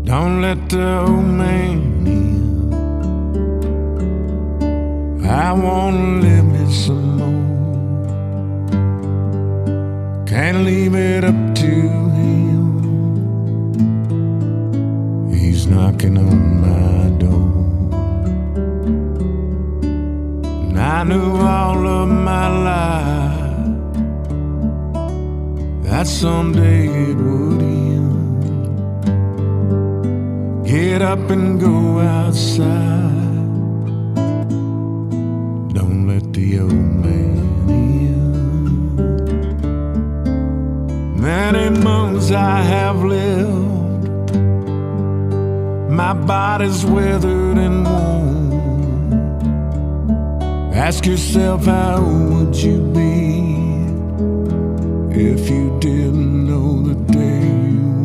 Don't let the old man in. I wanna live me some more. Can't leave it up to him. He's knocking on my door. And I knew all of my life that someday it would end. Get up and go outside. Don't let the old man in. Many months I have lived. My body's withered and worn. Ask yourself, how would you be if you didn't know the day you